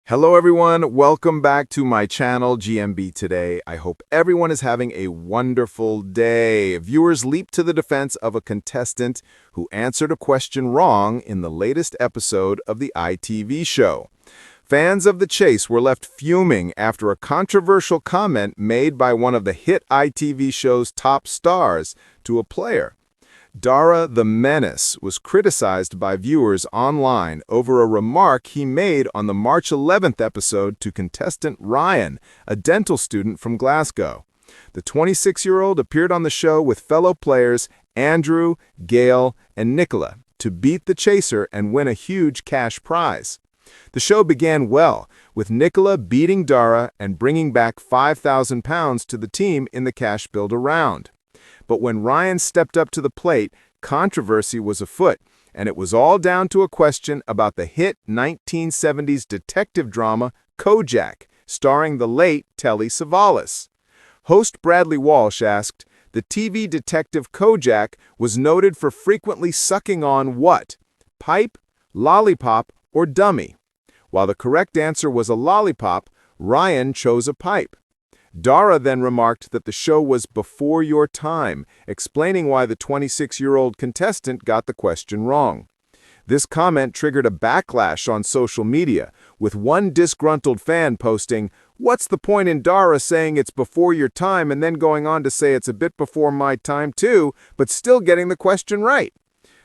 Hello everyone, welcome back to my channel GMB Today. I hope everyone is having a wonderful day. Viewers leap to the defense of a contestant who answered a question wrong in the latest episode of the ITV show. Fans of The Chase were left fuming after a controversial comment made by one of the hit ITV show's top stars to a player. Dara the Menace was criticized by viewers online over a remark he made on the March 11th episode to contestant Ryan, a dental student from Glasgow. The 26-year-old appeared on the show with fellow players Andrew, Gail, and Nicola to beat the chaser and win a huge cash prize. The show began well, with Nicola beating Dara and bringing back £5,000 to the team in the cash builder round. But when Ryan stepped up to the plate, controversy was afoot, and it was all down to a question about the hit 1970s detective drama Kojak, starring the late Telly Savalas. Host Bradley Walsh asked, "The TV detective Kojak was noted for frequently sucking on what? Pipe, lollipop, or dummy?" While the correct answer was a lollipop, Ryan chose a pipe. Dara then remarked that the show was before your time, explaining why the 26-year-old contestant got the question wrong. This comment triggered a backlash on social media, with one disgruntled fan posting, "What's the point in Dara saying it's before your time and then going on to say it's a bit before my time too, but still getting the question right?"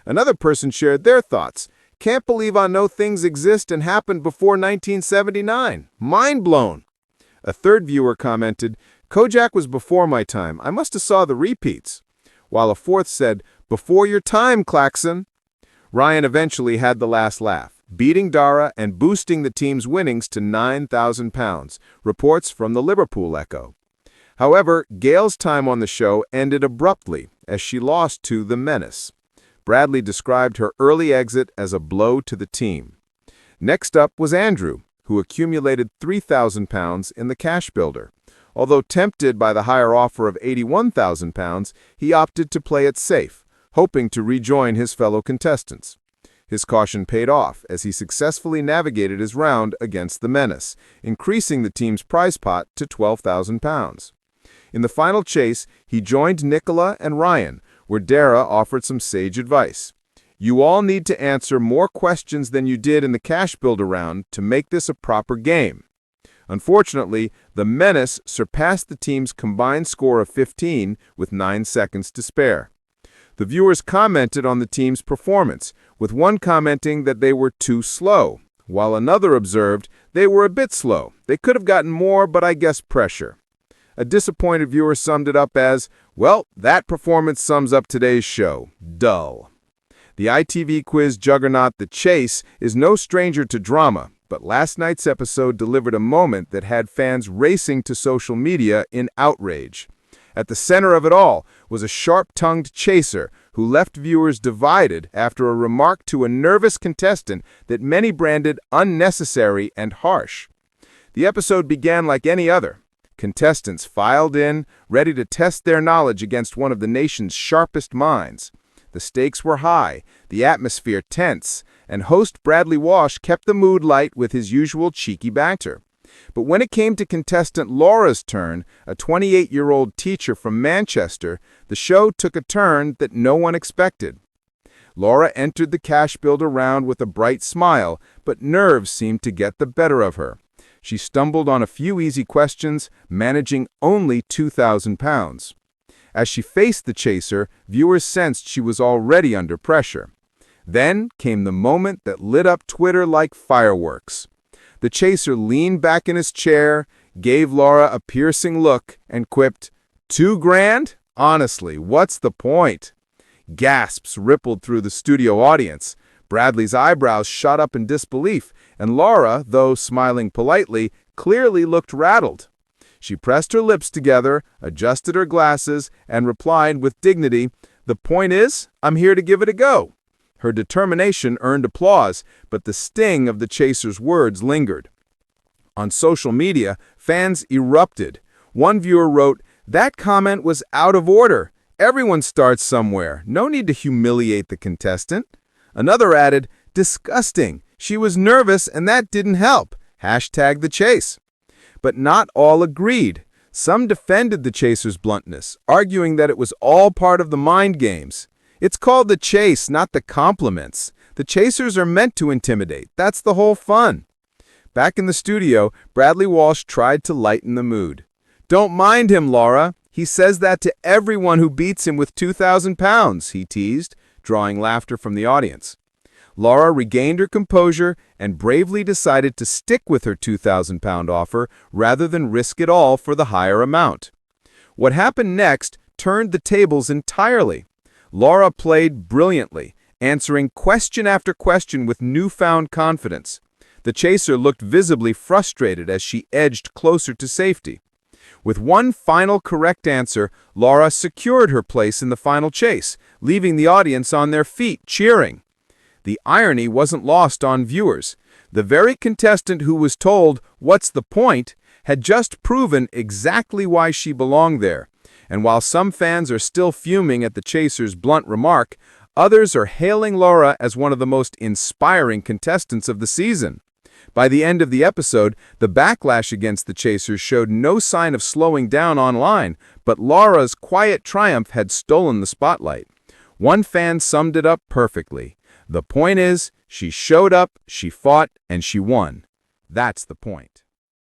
Another person shared their thoughts. "Can't believe I know things exist and happened before 1979. Mind blown." A third viewer commented, "Kojak was before my time. I must have saw the repeats." While a fourth said, "Before your time, Klaxon." Ryan eventually had the last laugh, beating Dara and boosting the team's winnings to £9,000, reports from the Liverpool Echo. However, Gail's time on the show ended abruptly as she lost to The Menace. Bradley described her early exit as a blow to the team. Next up was Andrew, who accumulated £3,000 in the cash builder. Although tempted by the higher offer of £81,000, he opted to play it safe, hoping to rejoin his fellow contestants. His caution paid off as he successfully navigated his round against the Menace, increasing the team's prize pot to £12,000. In the final chase, he joined Nicola and Ryan, where Dara offered some sage advice. "You all need to answer more questions than you did in the cash builder round to make this a proper game." Unfortunately, the Menace surpassed the team's combined score of 15 with 9 seconds to spare. The viewers commented on the team's performance, with one commenting that they were too slow, while another observed they were a bit slow. They could have gotten more, but I guess pressure. A disappointed viewer summed it up as, "Well, that performance sums up today's show. Dull." The ITV quiz juggernaut The Chase is no stranger to drama, but last night's episode delivered a moment that had fans racing to social media in outrage. At the center of it all was a sharp-tongued chaser who left viewers divided after a remark to a nervous contestant that many branded unnecessary and harsh. The episode began like any other. Contestants filed in, ready to test their knowledge against one of the nation's sharpest minds. The stakes were high, the atmosphere tense, and host Bradley Walsh kept the mood light with his usual cheeky banter. But when it came to contestant Laura's turn, a 28-year-old teacher from Manchester, the show took a turn that no one expected. Laura entered the cash builder round with a bright smile, but nerves seemed to get the better of her. She stumbled on a few easy questions, managing only £2,000. As she faced the chaser, viewers sensed she was already under pressure. Then came the moment that lit up Twitter like fireworks. The chaser leaned back in his chair, gave Laura a piercing look, and quipped, "$2,000? Honestly, what's the point?" Gasps rippled through the studio audience. Bradley's eyebrows shot up in disbelief, and Laura, though smiling politely, clearly looked rattled. She pressed her lips together, adjusted her glasses, and replied with dignity, "The point is, I'm here to give it a go." Her determination earned applause, but the sting of the chaser's words lingered. On social media, fans erupted. One viewer wrote, "That comment was out of order. Everyone starts somewhere. No need to humiliate the contestant." Another added, "Disgusting. She was nervous and that didn't help. Hashtag the chase. But not all agreed. Some defended the chaser's bluntness, arguing that it was all part of the mind games. It's called the chase, not the compliments. The chasers are meant to intimidate. That's the whole fun. Back in the studio, Bradley Walsh tried to lighten the mood. "Don't mind him, Laura. He says that to everyone who beats him with 2,000 pounds, he teased, drawing laughter from the audience. Laura regained her composure and bravely decided to stick with her 2,000-pound offer rather than risk it all for the higher amount. What happened next turned the tables entirely. Laura played brilliantly, answering question after question with newfound confidence. The chaser looked visibly frustrated as she edged closer to safety. With one final correct answer, Laura secured her place in the final chase, leaving the audience on their feet, cheering. The irony wasn't lost on viewers. The very contestant who was told, "What's the point?" had just proven exactly why she belonged there. And while some fans are still fuming at the chaser's blunt remark, others are hailing Laura as one of the most inspiring contestants of the season. By the end of the episode, the backlash against the chasers showed no sign of slowing down online, but Laura's quiet triumph had stolen the spotlight. One fan summed it up perfectly. The point is, she showed up, she fought, and she won. That's the point.